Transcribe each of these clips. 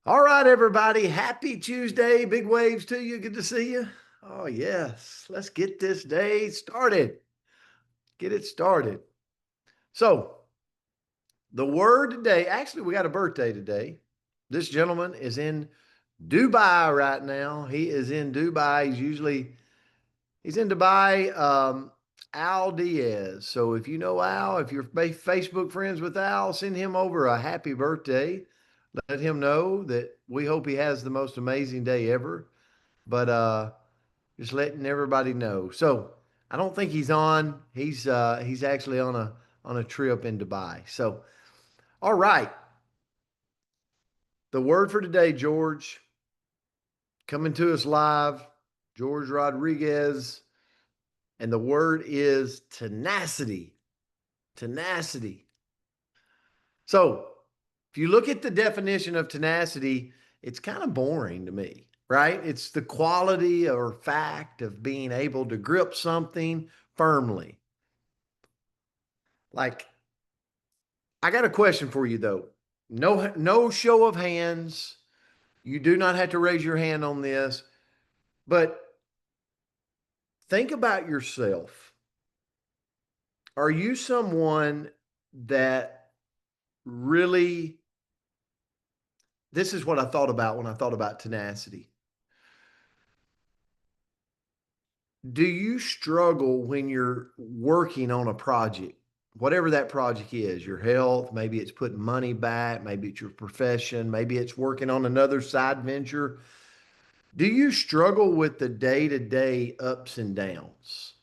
All right, everybody. Happy Tuesday. Big waves to you. Good to see you. Oh, yes. Let's get this day started. Get it started. So, the word today, actually, we got a birthday today. This gentleman is in Dubai right now. He is in Dubai. He's in Dubai. Al Diaz. So, if you know Al, if you're Facebook friends with Al, send him over a happy birthday. Let him know that we hope he has the most amazing day ever. But just letting everybody know. So I don't think he's on. He's actually on a trip in Dubai. So all right, the word for today, George, coming to us live, George Rodriguez, and the word is tenacity. Tenacity. So if you look at the definition of tenacity, it's kind of boring to me, right? It's the quality or fact of being able to grip something firmly. Like, I got a question for you though. No show of hands. You do not have to raise your hand on this, but think about yourself. Are you someone that really, this is what I thought about when I thought about tenacity. Do you struggle when you're working on a project? Whatever that project is, your health, maybe it's putting money back, maybe it's your profession, maybe it's working on another side venture. Do you struggle with the day to day ups and downs?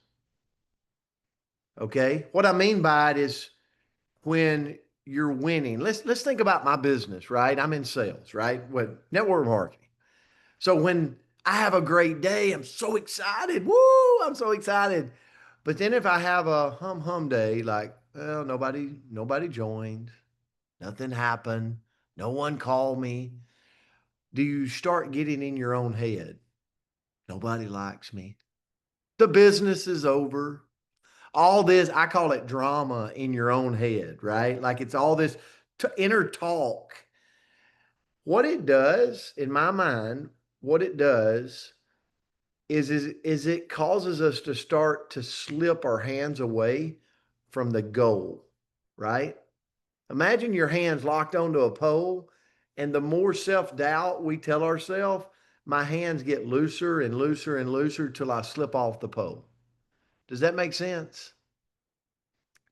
Okay. What I mean by it is when you're winning, let's think about my business, right? I'm in sales, right? With network marketing. So when I have a great day, I'm so excited. Woo! I'm so excited. But then if I have a hum day, like, well, nobody joined, nothing happened, no one called me. Do you start getting in your own head? Nobody likes me. The business is over. All this, I call it drama in your own head, right? Like it's all this inner talk. What it does, in my mind, what it does is it causes us to start to slip our hands away from the goal, right? Imagine your hands locked onto a pole, and the more self doubt we tell ourselves, my hands get looser and looser and looser till I slip off the pole. Does that make sense?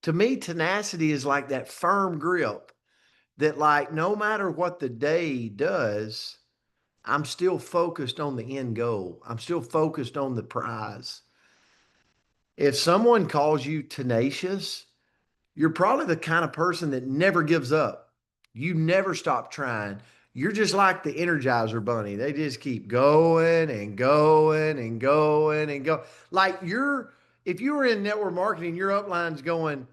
To me, tenacity is like that firm grip that, like, no matter what the day does, I'm still focused on the end goal. I'm still focused on the prize. If someone calls you tenacious, you're probably the kind of person that never gives up. You never stop trying. You're just like the Energizer Bunny. They just keep going and going and going and go. Like if you were in network marketing, your upline's going,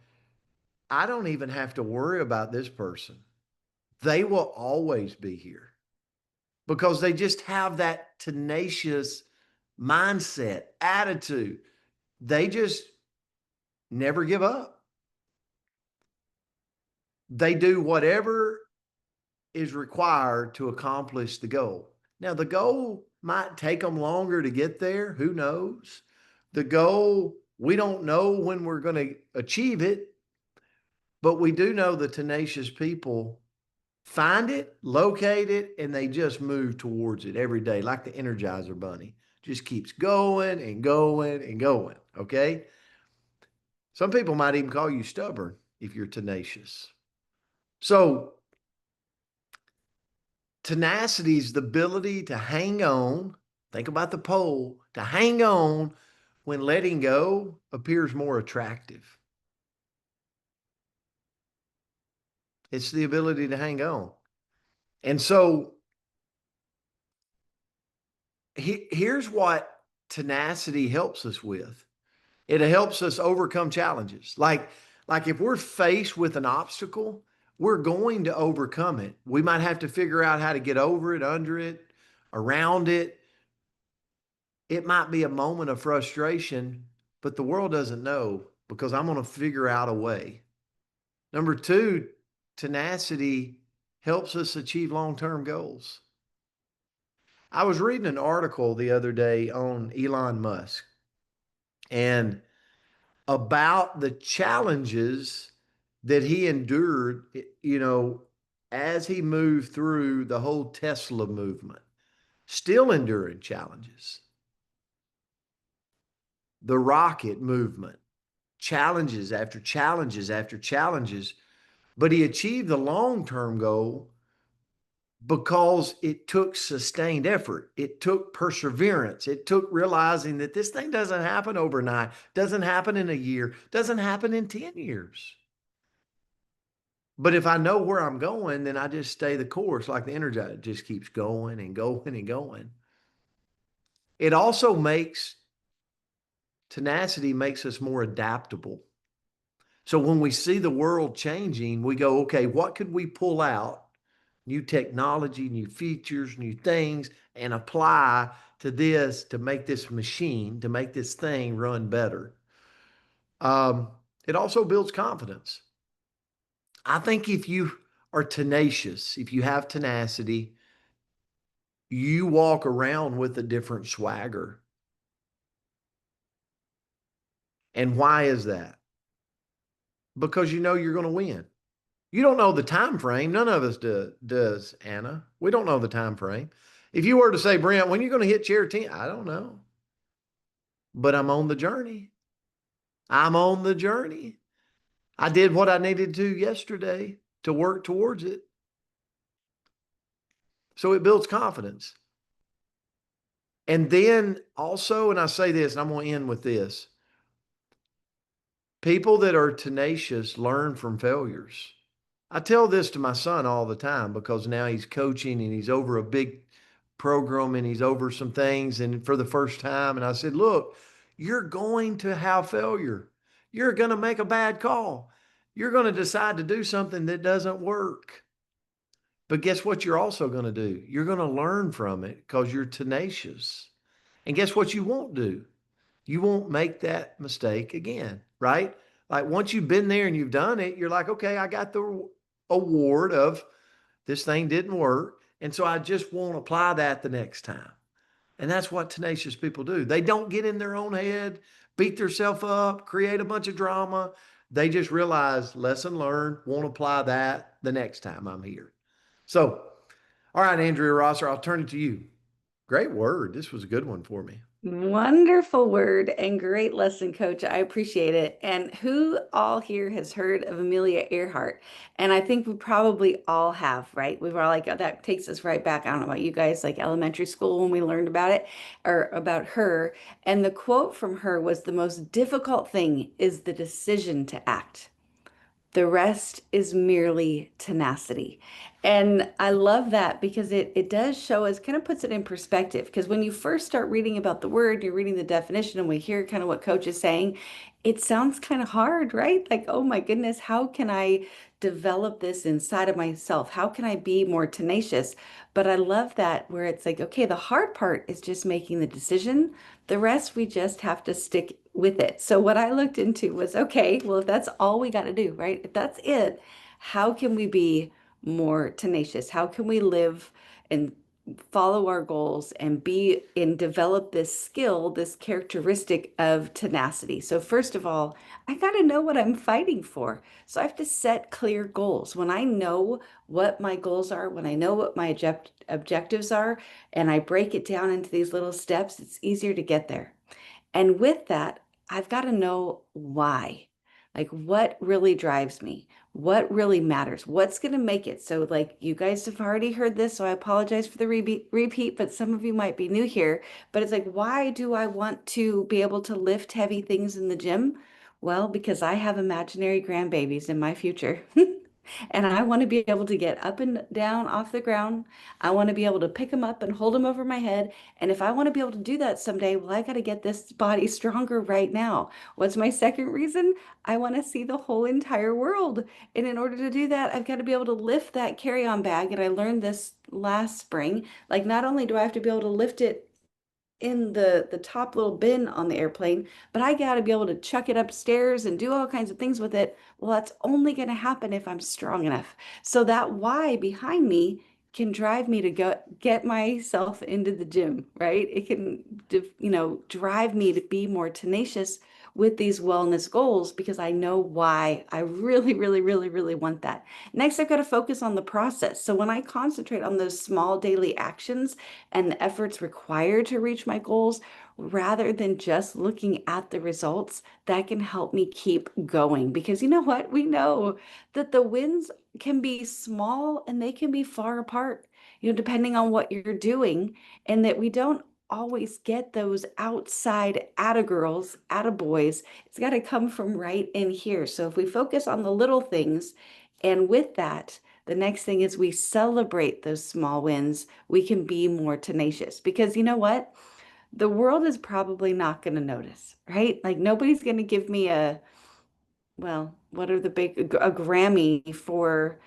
I don't even have to worry about this person. They will always be here because they just have that tenacious mindset, attitude. They just never give up. They do whatever is required to accomplish the goal. Now, the goal might take them longer to get there. Who knows? The goal, we don't know when we're going to achieve it, but we do know the tenacious people find it, locate it, and they just move towards it every day, like the Energizer Bunny. Just keeps going and going and going. Okay. Some people might even call you stubborn if you're tenacious. So, tenacity is the ability to hang on. Think about the pole, to hang on when letting go appears more attractive. It's the ability to hang on. And so here's what tenacity helps us with. It helps us overcome challenges. Like if we're faced with an obstacle, we're going to overcome it. We might have to figure out how to get over it, under it, around it. It might be a moment of frustration, but the world doesn't know because I'm going to figure out a way. Number two, tenacity helps us achieve long term goals. I was reading an article the other day on Elon Musk and about the challenges that he endured, as he moved through the whole Tesla movement, still enduring challenges. The rocket movement, challenges after challenges after challenges, but he achieved the long-term goal because it took sustained effort. It took perseverance. It took realizing that this thing doesn't happen overnight, doesn't happen in a year, doesn't happen in 10 years. But if I know where I'm going, then I just stay the course like the Energizer just keeps going and going and going. It also tenacity makes us more adaptable. So when we see the world changing, we go, okay, what could we pull out? New technology, new features, new things, and apply to this to make this machine, to make this thing run better. Um, it also builds confidence. I think if you are tenacious, if you have tenacity, you walk around with a different swagger. And why is that? Because you know you're going to win. You don't know the time frame. None of us does, Anna. We don't know the time frame. If you were to say, Brent, when are you going to hit chair 10? I don't know. But I'm on the journey. I'm on the journey. I did what I needed to yesterday to work towards it. So it builds confidence. And then also, and I say this, and I'm going to end with this, people that are tenacious learn from failures. I tell this to my son all the time because now he's coaching and he's over a big program and he's over some things and for the first time. And I said, look, you're going to have failure. You're going to make a bad call. You're going to decide to do something that doesn't work. But guess what you're also going to do? You're going to learn from it because you're tenacious. And guess what you won't do? You won't make that mistake again, right? Like once you've been there and you've done it, you're like, okay, I got the award of this thing didn't work. And so I just won't apply that the next time. And that's what tenacious people do. They don't get in their own head, beat themselves up, create a bunch of drama. They just realize lesson learned, won't apply that the next time I'm here. So, all right, Andrea Rosser, I'll turn it to you. Great word. This was a good one for me. Wonderful word and great lesson, Coach. I appreciate it. And who all here has heard of Amelia Earhart? And I think we probably all have, right? We were all like, that takes us right back. I don't know about you guys, like elementary school when we learned about it or about her. And the quote from her was, the most difficult thing is the decision to act. The rest is merely tenacity. And I love that because it does show us, kind of puts it in perspective. Because when you first start reading about the word, you're reading the definition, and we hear kind of what Coach is saying, it sounds kind of hard, right? Like, oh my goodness, how can I develop this inside of myself? How can I be more tenacious? But I love that where it's like, okay, the hard part is just making the decision. The rest, we just have to stick with it. So what I looked into was, okay, well, if that's all we got to do, right? If that's it, how can we be more tenacious? How can we live and follow our goals and be and develop this skill, this characteristic of tenacity? So first of all, I got to know what I'm fighting for. So I have to set clear goals. When I know what my goals are, when I know what my objectives are, and I break it down into these little steps, it's easier to get there. And with that, I've got to know why. Like what really drives me? What really matters? What's going to make it? So, like, you guys have already heard this, so I apologize for the repeat, but some of you might be new here. But it's like, why do I want to be able to lift heavy things in the gym? Well, because I have imaginary grandbabies in my future. And I want to be able to get up and down off the ground. I want to be able to pick them up and hold them over my head. And if I want to be able to do that someday, well, I got to get this body stronger right now. What's my second reason? I want to see the whole entire world. And in order to do that, I've got to be able to lift that carry-on bag. And I learned this last spring. Like, not only do I have to be able to lift it in the top little bin on the airplane, but I got to be able to chuck it upstairs and do all kinds of things with it. Well, that's only going to happen if I'm strong enough. So that why behind me can drive me to go get myself into the gym, right? It can, drive me to be more tenacious with these wellness goals because I know why I really, really, really, really want that. Next, I've got to focus on the process. So when I concentrate on those small daily actions and the efforts required to reach my goals, rather than just looking at the results, that can help me keep going. Because you know what? We know that the wins can be small and they can be far apart, depending on what you're doing, and that we don't always get those outside atta girls, atta boys. It's got to come from right in here. So if we focus on the little things, and with that, the next thing is we celebrate those small wins, we can be more tenacious. Because you know what? The world is probably not going to notice, right? Like nobody's going to give me what are a Grammy for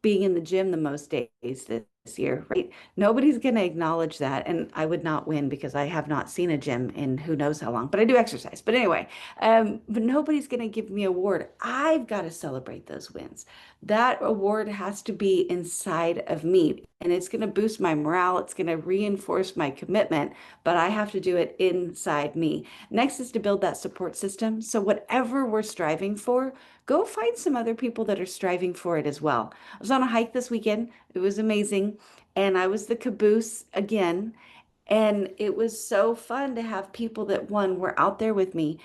being in the gym the most days this year, right? Nobody's going to acknowledge that. And I would not win because I have not seen a gym in who knows how long, but I do exercise. But anyway, but nobody's going to give me an award. I've got to celebrate those wins. That award has to be inside of me and it's going to boost my morale. It's going to reinforce my commitment, but I have to do it inside me. Next is to build that support system. So whatever we're striving for, go find some other people that are striving for it as well. I was on a hike this weekend. It was amazing. And I was the caboose again. And it was so fun to have people that, one, were out there with me,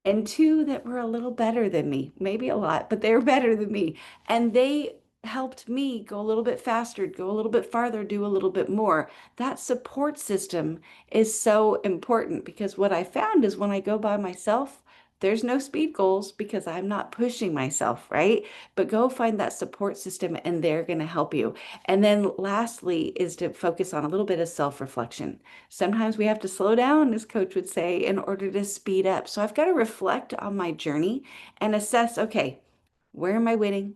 and two that were a little better than me, maybe a lot, but they were better than me. And they helped me go a little bit faster, go a little bit farther, do a little bit more. That support system is so important because what I found is when I go by myself, there's no speed goals because I'm not pushing myself, right? But go find that support system and they're going to help you. And then lastly is to focus on a little bit of self-reflection. Sometimes we have to slow down, as coach would say, in order to speed up. So I've got to reflect on my journey and assess, okay, where am I winning?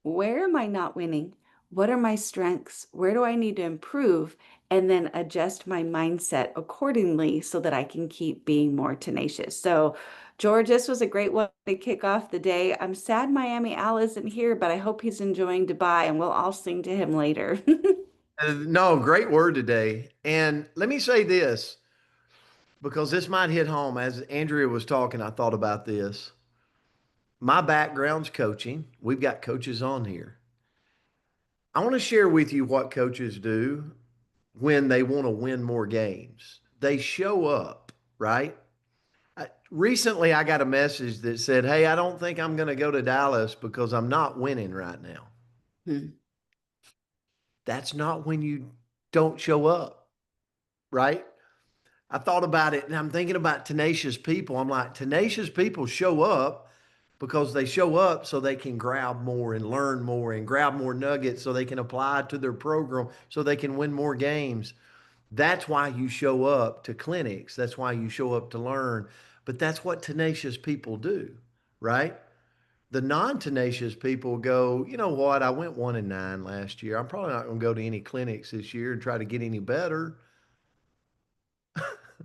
Where am I not winning? What are my strengths? Where do I need to improve? And then adjust my mindset accordingly so that I can keep being more tenacious. So, George, this was a great way to kick off the day. I'm sad Miami Al isn't here, but I hope he's enjoying Dubai and we'll all sing to him later. No, great word today. And let me say this because this might hit home. As Andrea was talking, I thought about this. My background's coaching. We've got coaches on here. I want to share with you what coaches do when they want to win more games. They show up, right? Recently, I got a message that said, "Hey, I don't think I'm going to go to Dallas because I'm not winning right now." Hmm. That's not when you don't show up, right? I thought about it and I'm thinking about tenacious people. I'm like, tenacious people show up because they show up so they can grab more and learn more and grab more nuggets so they can apply it to their program so they can win more games. That's why you show up to clinics. That's why you show up to learn. But that's what tenacious people do, right? The non-tenacious people go, you know what? I went 1-9 last year. I'm probably not going to go to any clinics this year and try to get any better,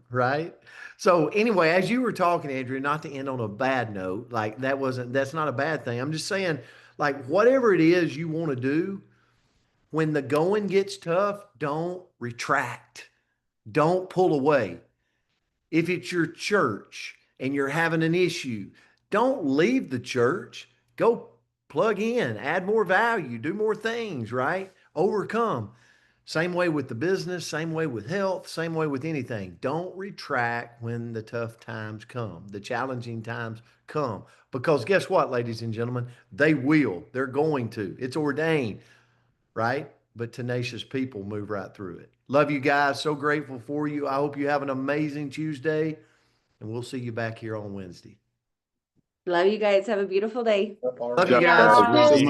right? So anyway, as you were talking, Andrea, not to end on a bad note, like that's not a bad thing. I'm just saying, like whatever it is you want to do, when the going gets tough, don't retract. Don't pull away. If it's your church and you're having an issue, don't leave the church. Go plug in, add more value, do more things, right? Overcome. Same way with the business, same way with health, same way with anything. Don't retract when the tough times come, the challenging times come. Because guess what, ladies and gentlemen? They will. They're going to. It's ordained, right? But tenacious people move right through it. Love you guys. So grateful for you. I hope you have an amazing Tuesday, and we'll see you back here on Wednesday. Love you guys. Have a beautiful day. Love you guys. Bye.